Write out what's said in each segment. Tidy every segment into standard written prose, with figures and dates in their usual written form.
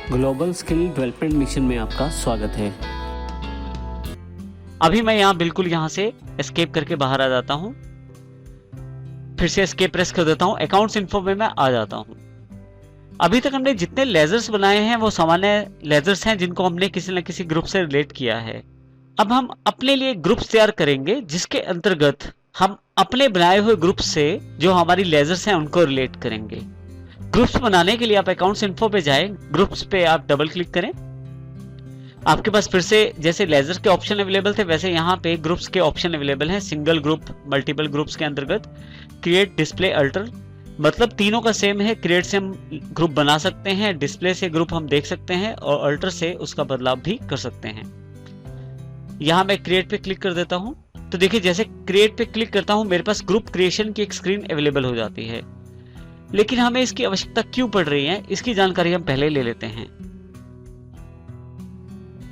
Global skill development mission में आपका स्वागत है। अभी मैं यहाँ से एस्केप करके बाहर आ जाता हूँ, फिर से एस्केप प्रेस कर देता हूँ, अकाउंट्स इन्फो में मैं आ जाता हूँ। अभी तक हमने जितने लेजर्स बनाए हैं वो सामान्य लेजर्स हैं जिनको हमने किसी न किसी ग्रुप से रिलेट किया है। अब हम अपने लिए ग्रुप्स तैयार करेंगे जिसके अंतर्गत हम अपने बनाए हुए ग्रुप से जो हमारी लेजर्स हैं उनको रिलेट करेंगे। ग्रुप्स बनाने के लिए आप अकाउंट्स इन्फो पे जाएं, ग्रुप्स पे आप डबल क्लिक करें। आपके पास फिर से जैसे लेजर के ऑप्शन अवेलेबल थे वैसे यहाँ पे ग्रुप्स के ऑप्शन अवेलेबल हैं। सिंगल ग्रुप, मल्टीपल ग्रुप्स के अंतर्गत क्रिएट, डिस्प्ले, अल्टर, मतलब तीनों का सेम है। क्रिएट से हम ग्रुप बना सकते हैं, डिस्प्ले से ग्रुप हम देख सकते हैं और अल्टर से उसका बदलाव भी कर सकते हैं। यहाँ मैं क्रिएट पे क्लिक कर देता हूँ तो देखिए जैसे क्रिएट पे क्लिक करता हूँ मेरे पास ग्रुप क्रिएशन की एक स्क्रीन अवेलेबल हो जाती है। लेकिन हमें इसकी आवश्यकता क्यों पड़ रही है इसकी जानकारी हम पहले ले लेते हैं।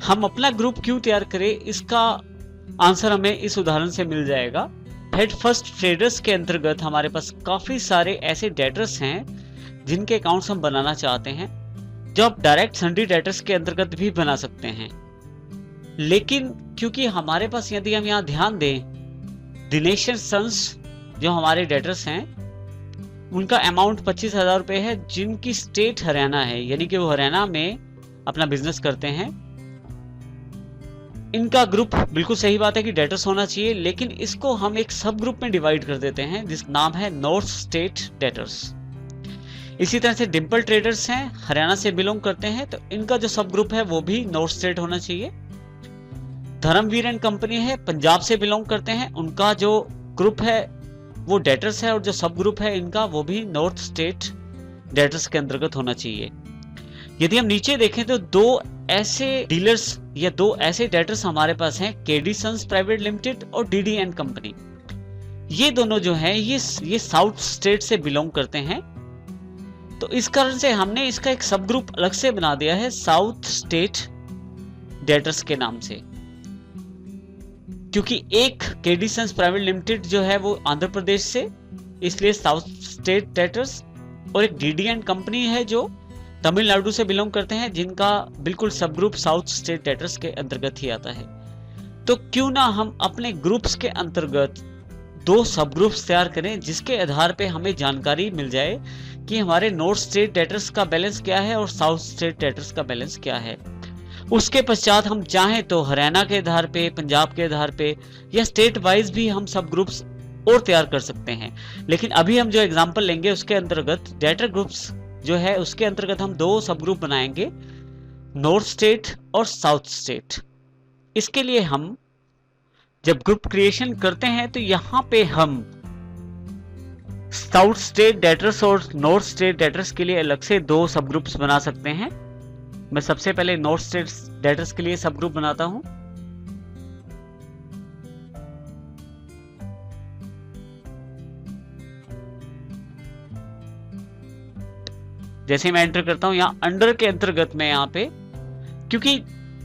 हम अपना ग्रुप क्यों तैयार करें इसका आंसर हमें इस उदाहरण से मिल जाएगा। हेड फर्स्ट ट्रेडर्स के अंतर्गत हमारे पास काफी सारे ऐसे डेटर्स हैं जिनके अकाउंट्स हम बनाना चाहते हैं, जो आप डायरेक्ट सन्डी डेटर्स के अंतर्गत भी बना सकते हैं। लेकिन क्योंकि हमारे पास, यदि हम यहाँ ध्यान दें, दिनेश एंड सन्स जो हमारे डेटर्स हैं उनका अमाउंट 25,000 रुपए है, जिनकी स्टेट हरियाणा है, यानी कि वो हरियाणा में अपना बिजनेस करते हैं। इनका ग्रुप बिल्कुल सही बात है कि डेटर्स होना चाहिए, लेकिन इसको हम एक सब ग्रुप में डिवाइड कर देते हैं जिसका नाम है नॉर्थ स्टेट डेटर्स। इसी तरह से डिम्पल ट्रेडर्स हैं, हरियाणा से बिलोंग करते हैं, तो इनका जो सब ग्रुप है वो भी नॉर्थ स्टेट होना चाहिए। धर्मवीर एंड कंपनी है, पंजाब से बिलोंग करते हैं, उनका जो ग्रुप है वो डेटर्स है और जो सब ग्रुप है इनका वो भी नॉर्थ स्टेट डेटर्स के अंतर्गत होना चाहिए। यदि हम नीचे देखें तो दो ऐसे डीलर्स या दो ऐसे डेटर्स हमारे पास हैं, केडी सन्स प्राइवेट लिमिटेड और डीडी एंड कंपनी। ये दोनों जो हैं ये साउथ स्टेट से बिलोंग करते हैं, तो इस कारण से हमने इसका एक सब ग्रुप अलग से बना दिया है साउथ स्टेट डेटर्स के नाम से। क्योंकि एक केडी सन्स प्राइवेट लिमिटेड जो है वो आंध्र प्रदेश से, इसलिए साउथ स्टेट डेटर्स, और एक डीडी एंड कंपनी है जो तमिलनाडु से बिलोंग करते हैं, जिनका बिल्कुल सब ग्रुप साउथ स्टेट डेटर्स के अंतर्गत ही आता है। तो क्यों ना हम अपने ग्रुप्स के अंतर्गत दो सब ग्रुप्स तैयार करें जिसके आधार पे हमें जानकारी मिल जाए कि हमारे नॉर्थ स्टेट डेटर्स का बैलेंस क्या है और साउथ स्टेट डेटर्स का बैलेंस क्या है। उसके पश्चात हम चाहें तो हरियाणा के आधार पे, पंजाब के आधार पे या स्टेट वाइज भी हम सब ग्रुप्स और तैयार कर सकते हैं। लेकिन अभी हम जो एग्जांपल लेंगे उसके अंतर्गत डेटर ग्रुप्स जो है उसके अंतर्गत हम दो सब ग्रुप बनाएंगे, नॉर्थ स्टेट और साउथ स्टेट। इसके लिए हम जब ग्रुप क्रिएशन करते हैं तो यहां पे हम साउथ स्टेट डेटर्स और नॉर्थ स्टेट डेटर्स के लिए अलग से दो सब ग्रुप्स बना सकते हैं। मैं सबसे पहले नॉर्थ स्टेट डेटर्स के लिए सब ग्रुप बनाता हूं। जैसे मैं एंटर करता हूं यहाँ अंडर के अंतर्गत में, यहाँ पे क्योंकि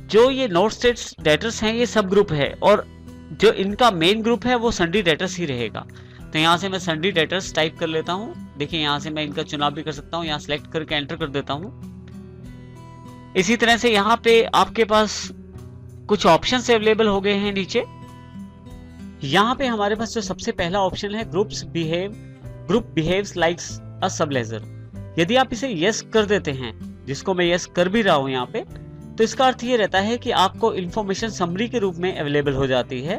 जो ये नॉर्थ स्टेट डेटर्स हैं ये सब ग्रुप है और जो इनका मेन ग्रुप है वो सन्डी डेटर्स ही रहेगा, तो यहाँ से मैं सन्डी डेटर्स टाइप कर लेता हूँ। देखिए यहाँ से मैं इनका चुनाव भी कर सकता हूँ, यहाँ सिलेक्ट करके एंटर कर देता हूँ। इसी तरह से यहाँ पे आपके पास कुछ ऑप्शंस अवेलेबल हो गए हैं नीचे। यहाँ पे हमारे पास जो सबसे पहला ऑप्शन है ग्रुप बिहेव्स लाइक अ सब लेजर। यदि आप इसे यस कर देते हैं, जिसको मैं यस कर भी रहा हूं यहाँ पे, तो इसका अर्थ ये रहता है कि आपको इंफॉर्मेशन समरी के रूप में अवेलेबल हो जाती है।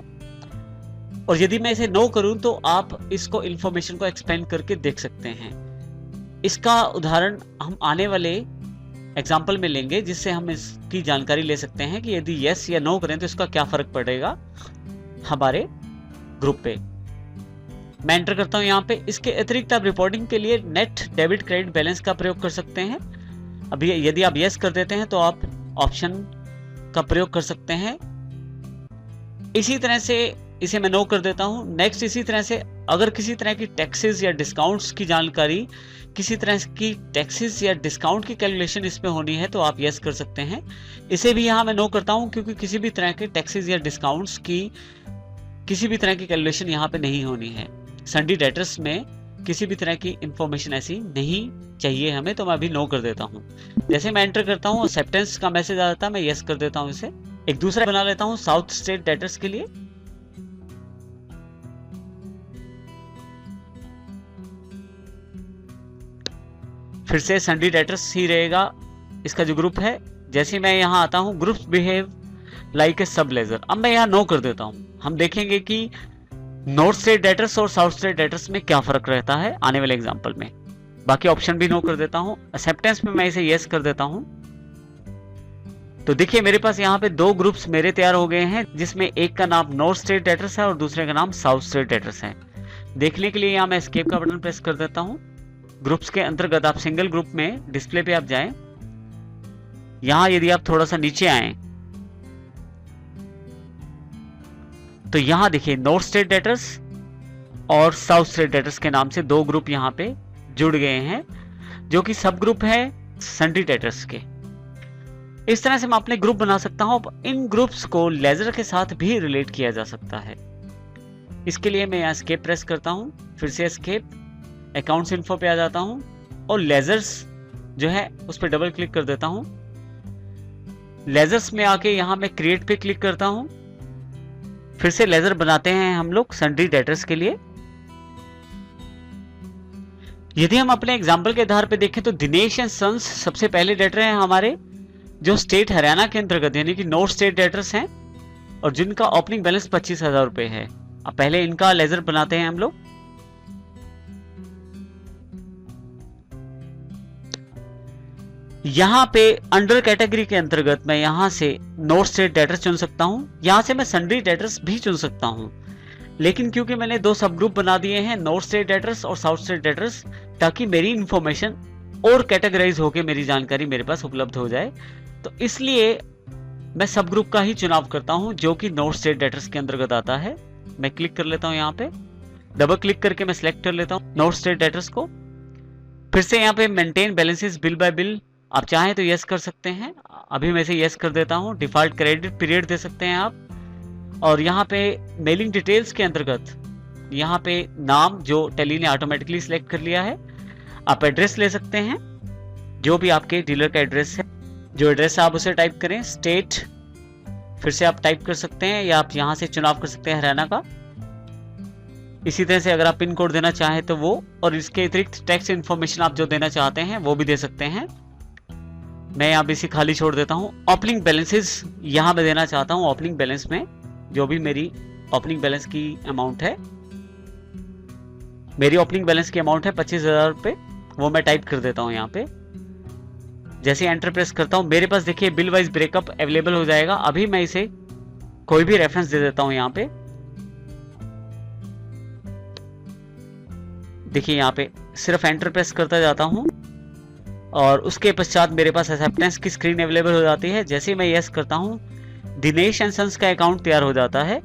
और यदि मैं इसे नो करूं तो आप इसको इंफॉर्मेशन को एक्सपेंड करके देख सकते हैं। इसका उदाहरण हम आने वाले एग्जाम्पल में लेंगे जिससे हम इसकी जानकारी ले सकते हैं कि यदि यस या नो करें तो इसका क्या फर्क पड़ेगा हमारे ग्रुप पे। मैं एंटर करता हूं यहाँ पे। इसके अतिरिक्त आप रिपोर्टिंग के लिए नेट डेबिट क्रेडिट बैलेंस का प्रयोग कर सकते हैं। अभी यदि आप यस कर देते हैं तो आप ऑप्शन का प्रयोग कर सकते हैं। इसी तरह से इसे मैं नो कर देता हूं। नेक्स्ट, इसी तरह से अगर किसी तरह की टैक्सेस या डिस्काउंट्स की जानकारी, किसी तरह की टैक्सेस या डिस्काउंट की कैलकुलेशन इसमें होनी है तो आप यस कर सकते हैं। इसे भी यहाँ मैं नो करता हूं क्योंकि किसी भी तरह के टैक्सेस या डिस्काउंट्स की किसी भी तरह की कैलकुलेशन यहाँ पे नहीं होनी है। सन्डी डेटर्स में किसी भी तरह की इंफॉर्मेशन ऐसी नहीं चाहिए हमें, तो मैं अभी नो कर देता हूँ। जैसे मैं एंटर करता हूँ एक्सेप्टेंस का मैसेज आ जाता है, मैं यस कर देता हूँ इसे। एक दूसरा बना लेता हूँ साउथ स्टेट डेटर्स के लिए। फिर से सन्डी डेटर्स ही रहेगा इसका जो ग्रुप है। जैसे मैं यहाँ आता हूँ ग्रुप्स बिहेव लाइक ए सब लेजर, अब मैं यहाँ नो कर देता हूँ। हम देखेंगे कि नॉर्थ स्टेट डेटर्स और साउथ स्टेट डेटर्स में क्या फर्क रहता है आने वाले एग्जांपल में। बाकी ऑप्शन भी नो कर देता हूँ। एक्सेप्टेंस में मैं इसे यस कर देता हूँ। तो देखिए मेरे पास यहाँ पे दो ग्रुप्स मेरे तैयार हो गए हैं, जिसमें एक का नाम नॉर्थ स्टेट डेटर्स है और दूसरे का नाम साउथ स्टेट डेटर्स है। देखने के लिए यहाँ मैं एस्केप का बटन प्रेस कर देता हूँ। ग्रुप्स के अंतर्गत आप सिंगल ग्रुप में डिस्प्ले पे आप जाएं। यहाँ यदि आप थोड़ा सा नीचे आए तो यहाँ देखिए नॉर्थ स्टेट डेटर्स और साउथ स्टेट डेटर्स के नाम से दो ग्रुप यहाँ पे जुड़ गए हैं, जो कि सब ग्रुप है सन्डी डेटर्स के। इस तरह से मैं अपने ग्रुप बना सकता हूं। इन ग्रुप्स को लेजर के साथ भी रिलेट किया जा सकता है। इसके लिए मैं यहाँ एस्केप प्रेस करता हूं, फिर से एस्केप, अकाउंट्स इन्फो पे आ जाता हूं और लेजर्स जो है उस पर डबल क्लिक कर देता हूं। लेजर्स में आके यहां मैं क्रिएट पे क्लिक करता हूं। फिर से लेजर बनाते हैं हम लोग सन्डी डेटर्स के लिए। यदि हम अपने एग्जाम्पल के आधार पे देखें तो दिनेश एंड सन्स सबसे पहले डेटर हैं हमारे, जो स्टेट हरियाणा के अंतर्गत यानी कि नॉर्थ स्टेट डेटर्स हैं और जिनका ओपनिंग बैलेंस 25,000 रुपए है। अब पहले इनका लेजर बनाते हैं हम लोग। यहां पे अंडर कैटेगरी के अंतर्गत मैं यहां से नॉर्थ स्टेट डेटर्स चुन सकता हूं। यहां से मैं सन्डी डेटर्स भी चुन सकता हूं, लेकिन क्योंकि मैंने दो सब ग्रुप बना दिए हैं नॉर्थ स्टेट डेटर्स और साउथ स्टेट डेटर्स, ताकि मेरी इंफॉर्मेशन और कैटेगराइज होकर मेरी जानकारी मेरे पास उपलब्ध हो जाए, तो इसलिए मैं सब ग्रुप का ही चुनाव करता हूं जो कि नॉर्थ स्टेट डेटर्स के अंतर्गत आता है। मैं क्लिक कर लेता हूं, यहाँ पे डबल क्लिक करके मैं सिलेक्ट कर लेता हूं नॉर्थ स्टेट डेटर्स को। फिर से यहाँ पे maintain balances bill bye bill, आप चाहें तो यस कर सकते हैं। अभी मैं इसे यस कर देता हूं। डिफॉल्ट क्रेडिट पीरियड दे सकते हैं आप। और यहाँ पे मेलिंग डिटेल्स के अंतर्गत यहाँ पे नाम जो टेली ने ऑटोमेटिकली सिलेक्ट कर लिया है। आप एड्रेस ले सकते हैं, जो भी आपके डीलर का एड्रेस है, जो एड्रेस है आप उसे टाइप करें। स्टेट फिर से आप टाइप कर सकते हैं या आप यहाँ से चुनाव कर सकते हैं हरियाणा का। इसी तरह से अगर आप पिन कोड देना चाहें तो वो, और इसके अतिरिक्त टैक्स इन्फॉर्मेशन आप जो देना चाहते हैं वो भी दे सकते हैं। मैं यहाँ इसे खाली छोड़ देता हूँ। ओपनिंग बैलेंसेस यहाँ मैं देना चाहता हूँ। ओपनिंग बैलेंस में जो भी मेरी ओपनिंग बैलेंस की अमाउंट है, मेरी ओपनिंग बैलेंस की अमाउंट है 25,000 रुपए, वो मैं टाइप कर देता हूँ यहाँ पे। जैसे एंटर प्रेस करता हूँ मेरे पास देखिए बिल वाइज ब्रेकअप अवेलेबल हो जाएगा। अभी मैं इसे कोई भी रेफरेंस दे देता हूँ यहाँ पे। देखिए यहाँ पे सिर्फ एंटर प्रेस करता जाता हूँ और उसके पश्चात मेरे पास एक्सेप्टेंस की स्क्रीन अवेलेबल हो जाती है। जैसे मैं यस करता हूँ दिनेश एंड सन्स का अकाउंट तैयार हो जाता है